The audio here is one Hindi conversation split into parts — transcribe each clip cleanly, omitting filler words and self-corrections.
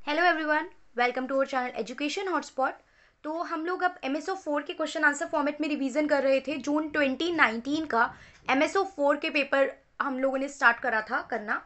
Hello everyone, welcome to our channel education hotspot. तो हम लोग अब MSO 4 के क्वेश्चन आंसर फॉर्मेट में रिवीजन कर रहे थे। जून 2019 का MSO 4 के पेपर हम लोगों ने स्टार्ट करा था करना,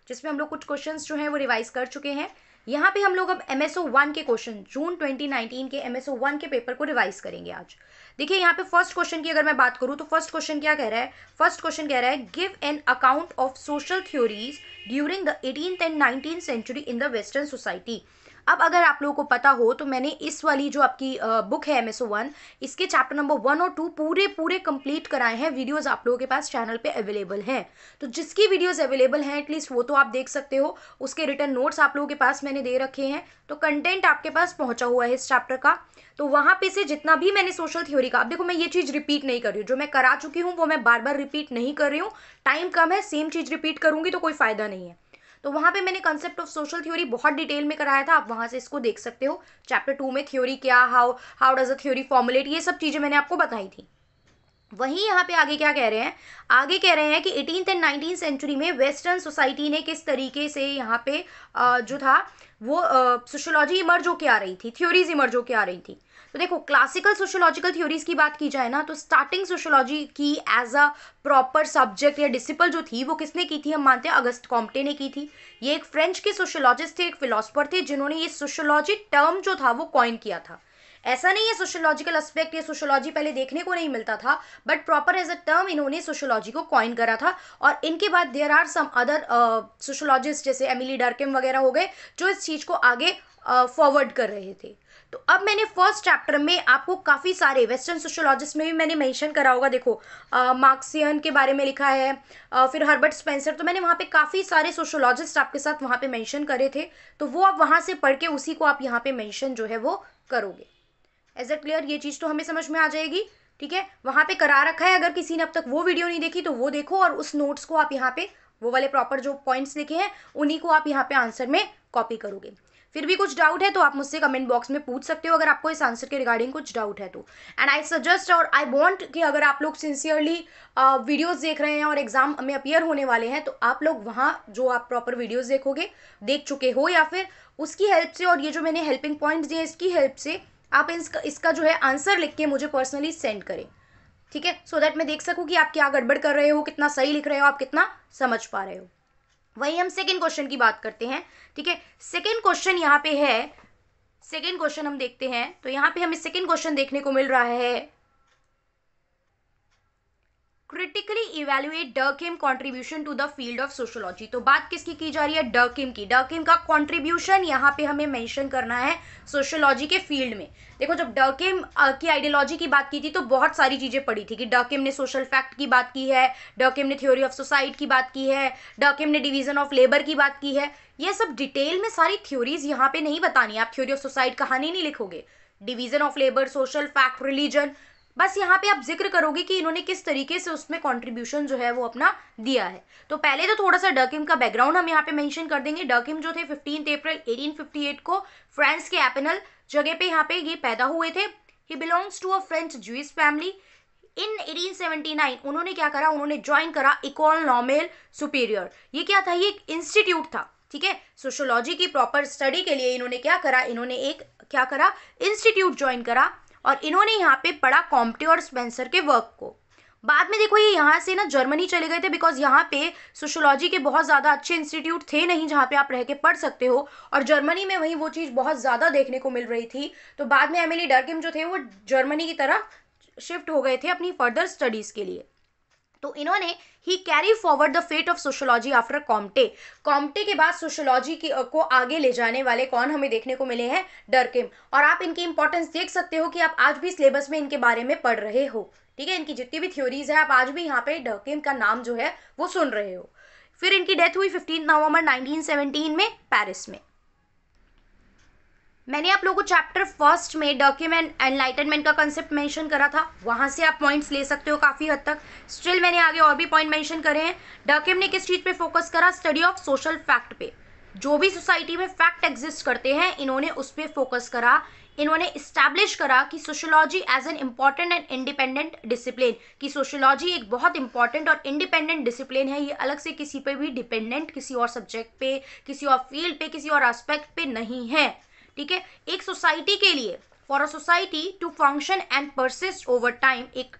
जिसमें हम लोग कुछ क्वेश्चंस जो हैं वो रिवाइज कर चुके हैं। यहाँ पे हम लोग अब MSO 1 के क्वेश्चन, जून 2019 के MSO 1 के पेपर को रिवाइज करेंगे आज। देखिए यहाँ पे फर्स्ट क्वेश्चन की अगर मैं बात करूँ तो फर्स्ट क्वेश्चन क्या कह रहा है। फर्स्ट क्वेश्चन कह रहा है, give an account of social theories during the 18th and 19th century in the western society. अब अगर आप लोगों को पता हो तो मैंने इस वाली जो आपकी बुक है MSO 1, इसके चैप्टर नंबर 1 और 2 पूरे पूरे कंप्लीट कराए हैं। वीडियोस आप लोगों के पास चैनल पे अवेलेबल हैं, तो जिसकी वीडियोस अवेलेबल हैं एटलीस्ट वो तो आप देख सकते हो। उसके रिटर्न नोट्स आप लोगों के पास मैंने दे रखे हैं, तो कंटेंट आपके पास पहुंचा हुआ है इस चैप्टर का। तो वहां पे से जितना भी मैंने सोशल थ्योरी का, अब देखो मैं ये चीज रिपीट नहीं कर रही हूँ, जो मैं करा चुकी हूँ वो मैं बार बार रिपीट नहीं कर रही हूँ। टाइम कम है, सेम चीज रिपीट करूंगी तो कोई फायदा नहीं है। तो वहां पे मैंने कंसेप्ट ऑफ सोशल थ्योरी बहुत डिटेल में कराया था, आप वहां से इसको देख सकते हो। चैप्टर 2 में थ्योरी क्या, how how does a theory formulate, ये सब चीजें मैंने आपको बताई थी। वहीं यहाँ पे आगे क्या कह रहे हैं, आगे कह रहे हैं कि 18th एंड 19th सेंचुरी में वेस्टर्न सोसाइटी ने किस तरीके से यहाँ पे जो था वो सोशोलॉजी इमर्ज होके आ रही थी, थ्योरीज इमर्ज होके आ रही थी। तो देखो क्लासिकल सोशोलॉजिकल थ्योरीज की बात की जाए ना, तो स्टार्टिंग सोशोलॉजी की एज अ प्रॉपर सब्जेक्ट या डिसिपल जो थी वो किसने की थी, हम मानते हैं अगस्त कॉम्टे ने की थी। ये एक फ्रेंच के सोशोलॉजिस्ट थे, एक फिलोसफर थे, जिन्होंने ये सोशोलॉजी टर्म जो था वो कॉइन किया था। ऐसा नहीं है सोशोलॉजिकल एस्पेक्ट या सोशोलॉजी पहले देखने को नहीं मिलता था, but proper as a term इन्होंने सोशोलॉजी को कॉइन करा था। और इनके बाद there are some other sociologist जैसे एमिली डर्किम वगैरह हो गए, जो इस चीज को आगे फॉरवर्ड कर रहे थे। तो अब मैंने फर्स्ट चैप्टर में आपको काफ़ी सारे वेस्टर्न सोशोलॉजिस्ट में भी मैंने मेंशन करा होगा, देखो मार्क्सियन के बारे में लिखा है, फिर हर्बर्ट स्पेंसर, तो मैंने वहाँ पे काफ़ी सारे सोशोलॉजिस्ट आपके साथ वहाँ पे मेंशन करे थे। तो वो आप वहाँ से पढ़ के उसी को आप यहाँ पे मेंशन जो है वो करोगे। इज इट क्लियर, ये चीज़ तो हमें समझ में आ जाएगी। ठीक है, वहाँ पे करा रखा है, अगर किसी ने अब तक वो वीडियो नहीं देखी तो वो देखो, और उस नोट्स को आप यहाँ पे वो वाले प्रॉपर जो पॉइंट्स लिखे हैं उन्हीं को आप यहाँ पे आंसर में कॉपी करोगे। फिर भी कुछ डाउट है तो आप मुझसे कमेंट बॉक्स में पूछ सकते हो, अगर आपको इस आंसर के रिगार्डिंग कुछ डाउट है तो। एंड आई सजेस्ट और आई वांट कि अगर आप लोग सिंसियरली वीडियोस देख रहे हैं और एग्जाम में अपीयर होने वाले हैं, तो आप लोग वहाँ जो आप प्रॉपर वीडियोस देखोगे, देख चुके हो, या फिर उसकी हेल्प से और ये जो मैंने हेल्पिंग पॉइंट्स दिए इसकी हेल्प से आप इसका जो है आंसर लिख के मुझे पर्सनली सेंड करें। ठीक है, सो दैट मैं देख सकूं कि आप क्या गड़बड़ कर रहे हो, कितना सही लिख रहे हो, आप कितना समझ पा रहे हो। वही हम सेकंड क्वेश्चन की बात करते हैं। ठीक है, सेकंड क्वेश्चन यहाँ पे है, सेकंड क्वेश्चन हम देखते हैं। तो यहाँ पे हमें सेकंड क्वेश्चन देखने को मिल रहा है, critically evaluate Durkheim contribution to the field of sociology. तो बात किसकी की जा रही है, डर्किम की। डर्किम का कंट्रीब्यूशन यहाँ पे हमें मेंशन करना है सोशोलॉजी के फील्ड में। देखो जब डर्किम की आइडियोलॉजी की बात की थी तो बहुत सारी चीजें पढ़ी थी कि डर्किम ने सोशल फैक्ट की बात की है, डर्किम ने थ्योरी ऑफ सोसाइटी की बात की है, डर्किम ने डिवीजन ऑफ लेबर की बात की है। ये सब डिटेल में सारी थ्योरीज यहाँ पे नहीं बतानी, आप थ्योरी ऑफ सोसाइटी कहानी नहीं लिखोगे, division of labour, social fact, religion, बस यहाँ पे आप जिक्र करोगे कि इन्होंने किस तरीके से उसमें कंट्रीब्यूशन जो है वो अपना दिया है। तो पहले तो थोड़ा सा डर्किम का बैकग्राउंड हम यहाँ पे मेंशन कर देंगे। डर्किम जो थे 15 अप्रैल 1858 को फ्रांस के एपेनल जगह पे यहाँ पे ये पैदा हुए थे। He belongs to a French Jewish family. In 1879 उन्होंने क्या करा, उन्होंने ज्वाइन करा इकोल नॉर्मेल सुपीरियर। ये क्या था, ये एक इंस्टीट्यूट था। ठीक है, सोशोलॉजी की प्रॉपर स्टडी के लिए इन्होंने क्या करा, इन्होंने एक क्या करा, इंस्टीट्यूट ज्वाइन करा, और इन्होंने यहाँ पे पढ़ा कॉम्टे और स्पेंसर के वर्क को। बाद में देखो ये यहाँ से ना जर्मनी चले गए थे, बिकॉज यहाँ पे सोशोलॉजी के बहुत ज़्यादा अच्छे इंस्टीट्यूट थे नहीं जहाँ पे आप रह के पढ़ सकते हो, और जर्मनी में वहीं वो चीज़ बहुत ज़्यादा देखने को मिल रही थी। तो बाद में एमिली डर्किम जो थे वो जर्मनी की तरफ शिफ्ट हो गए थे अपनी फर्दर स्टडीज़ के लिए। तो इन्होंने ही carry forward the fate of sociology after Comte. Comte के बाद सोशोलॉजी को आगे ले जाने वाले कौन हमें देखने को मिले हैं, डर्किम। और आप इनकी इंपॉर्टेंस देख सकते हो कि आप आज भी सिलेबस में इनके बारे में पढ़ रहे हो। ठीक है, इनकी जितनी भी थ्योरीज है आप आज भी यहाँ पे डर्किम का नाम जो है वो सुन रहे हो। फिर इनकी डेथ हुई 15 नवंबर 1917 में पेरिस में। मैंने आप लोगों को चैप्टर फर्स्ट में डर्किम एंड एनलाइटनमेंट का कंसेप्ट मेंशन करा था, वहां से आप पॉइंट्स ले सकते हो काफी हद तक। स्टिल मैंने आगे और भी पॉइंट मेंशन करे हैं। डर्किम ने किस चीज पे फोकस करा, स्टडी ऑफ सोशल फैक्ट पे। जो भी सोसाइटी में फैक्ट एग्जिस्ट करते हैं इन्होंने उस पर फोकस करा। इन्होंने इस्टेब्लिश करा कि sociology as an important and independent discipline, कि सोशियोलॉजी एक बहुत इंपॉर्टेंट और इंडिपेंडेंट डिसिप्लिन है, ये अलग से किसी पे भी डिपेंडेंट, किसी और सब्जेक्ट पे, किसी और फील्ड पे, किसी और एस्पेक्ट पे नहीं है। ठीक है, एक सोसाइटी के लिए, for a society to function and persist over time, एक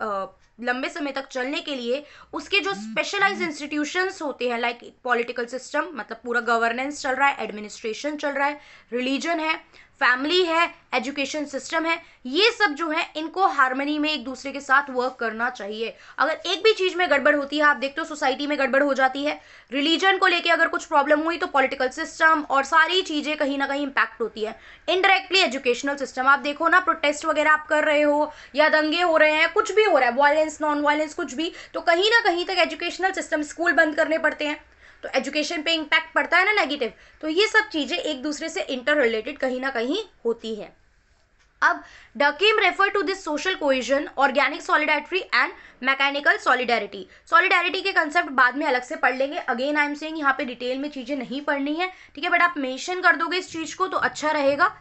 लंबे समय तक चलने के लिए उसके जो स्पेशलाइज्ड इंस्टीट्यूशंस होते हैं, लाइक पॉलिटिकल सिस्टम, मतलब पूरा गवर्नेंस चल रहा है, एडमिनिस्ट्रेशन चल रहा है, रिलीजन है, फैमिली है, एजुकेशन सिस्टम है, ये सब जो है इनको हार्मनी में एक दूसरे के साथ वर्क करना चाहिए। अगर एक भी चीज में गड़बड़ होती है, आप देखते हो सोसाइटी में गड़बड़ हो जाती है, रिलीजन को लेके अगर कुछ प्रॉब्लम हुई तो पॉलिटिकल सिस्टम और सारी चीजें कहीं ना कहीं इंपैक्ट होती है। इनडायरेक्टली एजुकेशनल सिस्टम, आप देखो ना, प्रोटेस्ट वगैरह आप कर रहे हो या दंगे हो रहे हैं, कुछ भी हो रहा है, वायलेंस नॉन वायलेंस कुछ भी, तो कहीं ना कहीं तक एजुकेशनल सिस्टम, स्कूल बंद करने पड़ते हैं, तो एजुकेशन पे इम्पैक्ट पड़ता है ना नेगेटिव। तो ये सब चीजें एक दूसरे से इंटर रिलेटेड कहीं ना कहीं होती है। अब Durkheim refer to this social cohesion, organic solidarity and mechanical solidarity. Solidarity के कंसेप्ट बाद में अलग से पढ़ लेंगे, अगेन आई एम सेइंग यहाँ पे डिटेल में चीजें नहीं पढ़नी है, ठीक है, बट आप मेंशन कर दोगे इस चीज को तो अच्छा रहेगा।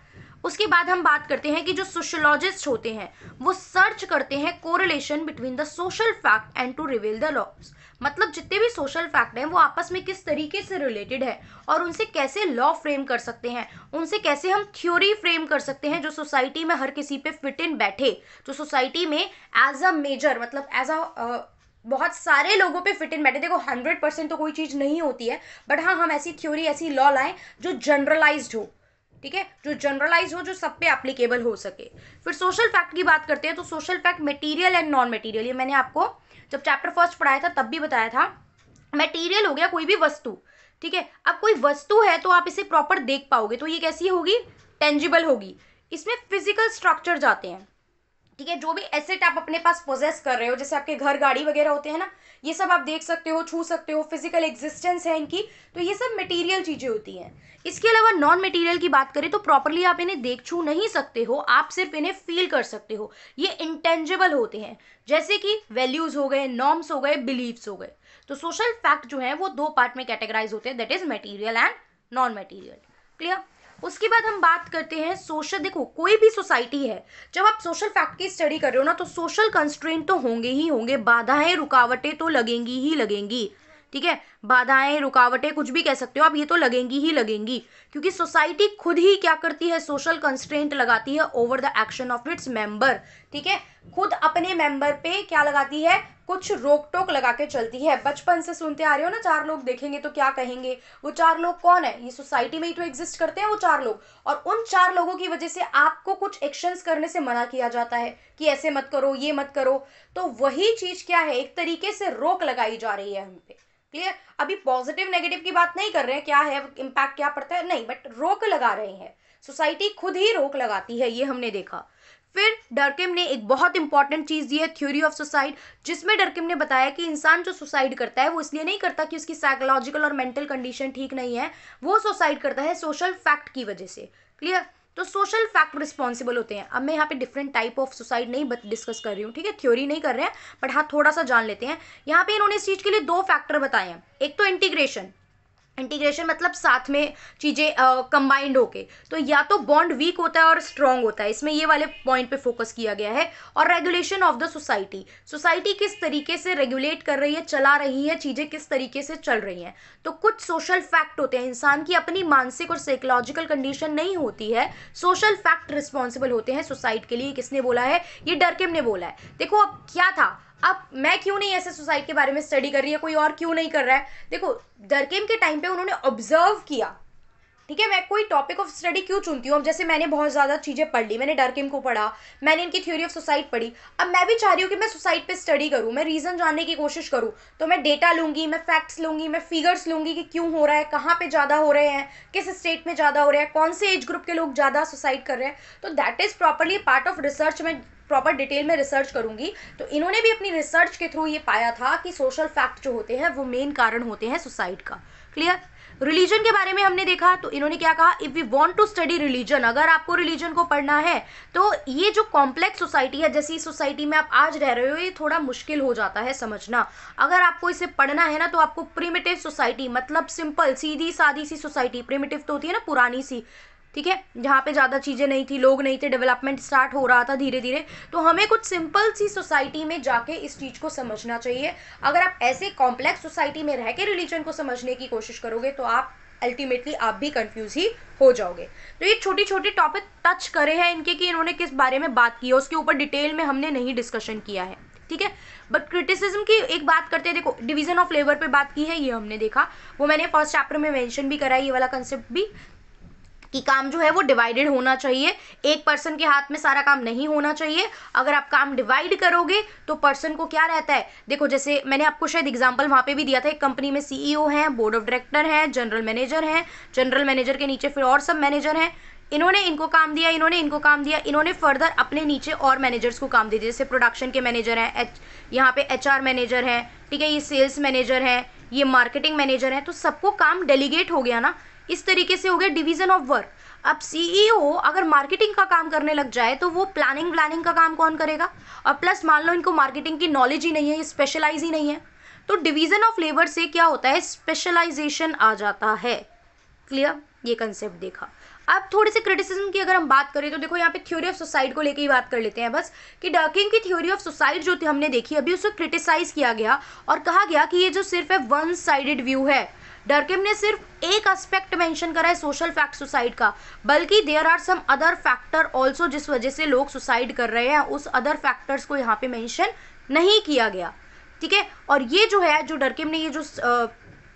उसके बाद हम बात करते हैं कि जो सोशोलॉजिस्ट होते हैं वो सर्च करते हैं correlation between the social fact and to reveal the laws, मतलब जितने भी सोशल फैक्ट हैं वो आपस में किस तरीके से रिलेटेड है और उनसे कैसे लॉ फ्रेम कर सकते हैं, उनसे कैसे हम थ्योरी फ्रेम कर सकते हैं जो सोसाइटी में हर किसी पे फिट इन बैठे, जो सोसाइटी में एज अ मेजर, मतलब एज अ बहुत सारे लोगों पे फिट इन बैठे। देखो 100% तो कोई चीज़ नहीं होती है, बट हाँ हम ऐसी थ्योरी, ऐसी लॉ लाएं जो जनरलाइज्ड हो, ठीक है, जो जनरलाइज हो, जो सब पे एप्लीकेबल हो सके। फिर सोशल फैक्ट की बात करते हैं, तो social fact material and non material, ये मैंने आपको जब चैप्टर फर्स्ट पढ़ाया था तब भी बताया था। मटेरियल हो गया कोई भी वस्तु, ठीक है, अब कोई वस्तु है तो आप इसे प्रॉपर देख पाओगे, तो ये कैसी होगी, टेंजिबल होगी, इसमें फिजिकल स्ट्रक्चर जाते हैं, ठीक है, जो भी एसेट आप अपने पास पोजेस कर रहे हो, जैसे आपके घर गाड़ी वगैरह होते हैं ना, ये सब आप देख सकते हो, छू सकते हो, फिजिकल एग्जिस्टेंस है इनकी, तो ये सब मटेरियल चीजें होती हैं। इसके अलावा नॉन मटेरियल की बात करें तो प्रॉपरली आप इन्हें देख छू नहीं सकते हो, आप सिर्फ इन्हें फील कर सकते हो, ये इंटेंजिबल होते हैं, जैसे कि वैल्यूज हो गए, नॉर्म्स हो गए, बिलीव्स हो गए। तो सोशल फैक्ट जो है वो दो पार्ट में कैटेगराइज होते हैं, that is material and non material. Clear. उसके बाद हम बात करते हैं सोशल, देखो कोई भी सोसाइटी है, जब आप सोशल फैक्ट की स्टडी कर रहे हो ना, तो सोशल कंस्ट्रेंट तो होंगे ही होंगे, बाधाएं रुकावटें तो लगेंगी ही लगेंगी, ठीक है, बाधाएं रुकावटें कुछ भी कह सकते हो आप, ये तो लगेंगी ही लगेंगी, क्योंकि सोसाइटी खुद ही क्या करती है, सोशल कंस्ट्रेंट लगाती है over the action of its member, ठीक है, खुद अपने मेंबर पे क्या लगाती है, कुछ रोक टोक लगा के चलती है। बचपन से सुनते आ रहे हो ना, चार लोग देखेंगे तो क्या कहेंगे, वो चार लोग कौन है, ये सोसाइटी में ही तो एग्जिस्ट करते हैं वो चार लोग, और उन चार लोगों की वजह से आपको कुछ एक्शंस करने से मना किया जाता है कि ऐसे मत करो, ये मत करो, तो वही चीज क्या है, एक तरीके से रोक लगाई जा रही है हम पे। क्लियर। अभी पॉजिटिव नेगेटिव की बात नहीं कर रहे हैं, क्या है इम्पैक्ट क्या पड़ता है, नहीं, बट रोक लगा रहे हैं, सोसाइटी खुद ही रोक लगाती है, ये हमने देखा। फिर डर्किम ने एक बहुत इंपॉर्टेंट चीज दी है, थ्योरी ऑफ सुसाइड, जिसमें डर्किम ने बताया कि इंसान जो सुसाइड करता है वो इसलिए नहीं करता कि उसकी साइकोलॉजिकल और मेंटल कंडीशन ठीक नहीं है, वो सुसाइड करता है सोशल फैक्ट की वजह से। क्लियर। तो सोशल फैक्ट रिस्पॉन्सिबल होते हैं। अब मैं यहाँ पे डिफरेंट टाइप ऑफ सुसाइड नहीं डिस्कस कर रही हूँ, ठीक है, थ्योरी नहीं कर रहे हैं, बट हाँ थोड़ा सा जान लेते हैं। यहाँ पे इन्होंने इस चीज के लिए दो फैक्टर बताए हैं, एक तो इंटीग्रेशन, इंटीग्रेशन मतलब साथ में चीज़ें कंबाइंड होके, तो या तो बॉन्ड वीक होता है और स्ट्रॉन्ग होता है, इसमें ये वाले पॉइंट पे फोकस किया गया है। और regulation of the society, society किस तरीके से रेगुलेट कर रही है, चला रही है, चीज़ें किस तरीके से चल रही हैं। तो कुछ सोशल फैक्ट होते हैं, इंसान की अपनी मानसिक और साइकोलॉजिकल कंडीशन नहीं होती है, सोशल फैक्ट रिस्पॉन्सिबल होते हैं सोसाइटी के लिए। किसने बोला है, ये डर्किम ने बोला है। देखो अब क्या था, अब मैं क्यों नहीं ऐसे सोसाइटी के बारे में स्टडी कर रही है, कोई और क्यों नहीं कर रहा है, देखो डर्किम के टाइम पे उन्होंने ऑब्जर्व किया, ठीक है, मैं कोई टॉपिक ऑफ स्टडी क्यों चुनती हूँ, अब जैसे मैंने बहुत ज़्यादा चीज़ें पढ़ ली, मैंने डर्किम को पढ़ा, मैंने इनकी थ्योरी ऑफ सोसाइटी पढ़ी, अब मैं भी चाह रही हूँ कि मैं सोसाइटी पे स्टडी करूँ, मैं रीज़न जानने की कोशिश करूँ, तो मैं डेटा लूँगी, मैं फैक्ट्स लूँगी, मैं फिगर्स लूँगी कि क्यों हो रहा है, कहाँ पे ज़्यादा हो रहे हैं, किस स्टेट में ज़्यादा हो रहा है, कौन से एज ग्रुप के लोग ज़्यादा सुसाइड कर रहे हैं, तो that is properly part of research. मैं प्रॉपर डिटेल में रिसर्च करूंगी। तो इन्होंने भी अपनी रिसर्च के थ्रू ये पाया था कि सोशल फैक्ट जो होते हैं वो मेन कारण होते हैं सुसाइड का। क्लियर। रिलीजन के बारे में हमने देखा तो इन्होंने क्या कहा, if we want to study religion, अगर आपको रिलीजन को पढ़ना है तो ये जो कॉम्प्लेक्स सोसाइटी है, जैसी सोसाइटी में आप आज रह रहे हो, ये थोड़ा मुश्किल हो जाता है समझना। अगर आपको इसे पढ़ना है ना तो आपको प्रिमिटिव सोसाइटी, मतलब सिंपल सीधी सादी सी सोसाइटी, प्रिमिटिव तो होती है ना पुरानी सी, ठीक है, जहाँ पे ज़्यादा चीज़ें नहीं थी, लोग नहीं थे, डेवलपमेंट स्टार्ट हो रहा था धीरे धीरे, तो हमें कुछ सिंपल सी सोसाइटी में जाके इस चीज़ को समझना चाहिए। अगर आप ऐसे कॉम्प्लेक्स सोसाइटी में रह के रिलीजन को समझने की कोशिश करोगे तो आप अल्टीमेटली आप भी कंफ्यूज ही हो जाओगे। तो ये छोटी छोटी टॉपिक टच करे हैं इनके कि इन्होंने किस बारे में बात की है, उसके ऊपर डिटेल में हमने नहीं डिस्कशन किया है, ठीक है। बट क्रिटिसिज्म की एक बात करते हैं, देखो डिवीजन ऑफ लेबर पे बात की है, ये हमने देखा, वो मैंने फर्स्ट चैप्टर में मेंशन भी करा है, ये वाला कंसेप्ट भी, कि काम जो है वो डिवाइडेड होना चाहिए, एक पर्सन के हाथ में सारा काम नहीं होना चाहिए। अगर आप काम डिवाइड करोगे तो पर्सन को क्या रहता है, देखो जैसे मैंने आपको शायद एग्जांपल वहाँ पे भी दिया था, एक कंपनी में सीईओ हैं, बोर्ड ऑफ डायरेक्टर हैं, जनरल मैनेजर हैं, जनरल मैनेजर के नीचे फिर और सब मैनेजर हैं, इन्होंने इनको काम दिया, इन्होंने इनको काम दिया, इन्होंने फर्दर अपने नीचे और मैनेजर्स को काम दे दिया, जैसे प्रोडक्शन के मैनेजर हैं, यहाँ पे एचआर मैनेजर हैं, ठीक है, ये सेल्स मैनेजर हैं, ये मार्केटिंग मैनेजर हैं, तो सबको काम डेलीगेट हो गया ना, इस तरीके से हो गया डिवीजन ऑफ वर्क। अब सीईओ अगर मार्केटिंग का काम करने लग जाए तो वो प्लानिंग का काम कौन करेगा, और प्लस मान लो इनको मार्केटिंग की नॉलेज ही नहीं है, ये स्पेशलाइज ही नहीं है, तो डिवीजन ऑफ लेबर से क्या होता है, स्पेशलाइजेशन आ जाता है। क्लियर, ये कंसेप्ट देखा। अब थोड़ी सी क्रिटिसिज्म की अगर हम बात करें तो देखो यहाँ पे थ्योरी ऑफ सुसाइड को लेके ही बात कर लेते हैं बस, कि डर्किम की थ्योरी ऑफ सुसाइड जो थी हमने देखी अभी, उसको क्रिटिसाइज किया गया और कहा गया कि ये जो सिर्फ है वन साइडेड व्यू है। डर्किम ने सिर्फ एक एस्पेक्ट मेंशन करा है सोशल फैक्ट सुसाइड का, बल्कि there are some other factor also जिस वजह से लोग सुसाइड कर रहे हैं, उस अदर फैक्टर्स को यहाँ पे मेंशन नहीं किया गया, ठीक है। और ये जो है, जो डर्किम ने ये जो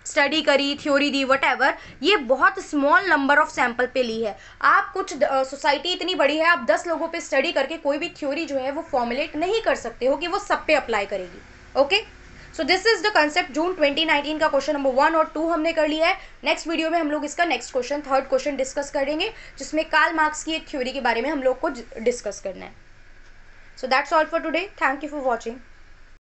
स्टडी करी, थ्योरी दी, वटएवर, ये बहुत स्मॉल नंबर ऑफ सैंपल पे ली है। आप कुछ सोसाइटी इतनी बड़ी है, आप 10 लोगों पे स्टडी करके कोई भी थ्योरी जो है वो फॉर्मुलेट नहीं कर सकते हो कि वो सब पे अप्लाई करेगी। Okay, so this is the concept. June 2019 का क्वेश्चन नंबर 1 और 2 हमने कर लिया है। नेक्स्ट वीडियो में हम लोग इसका next question, third question discuss करेंगे, जिसमें कार्ल मार्क्स की एक थ्योरी के बारे में हम लोग को डिस्कस करना है। So that's all for today, thank you for watching.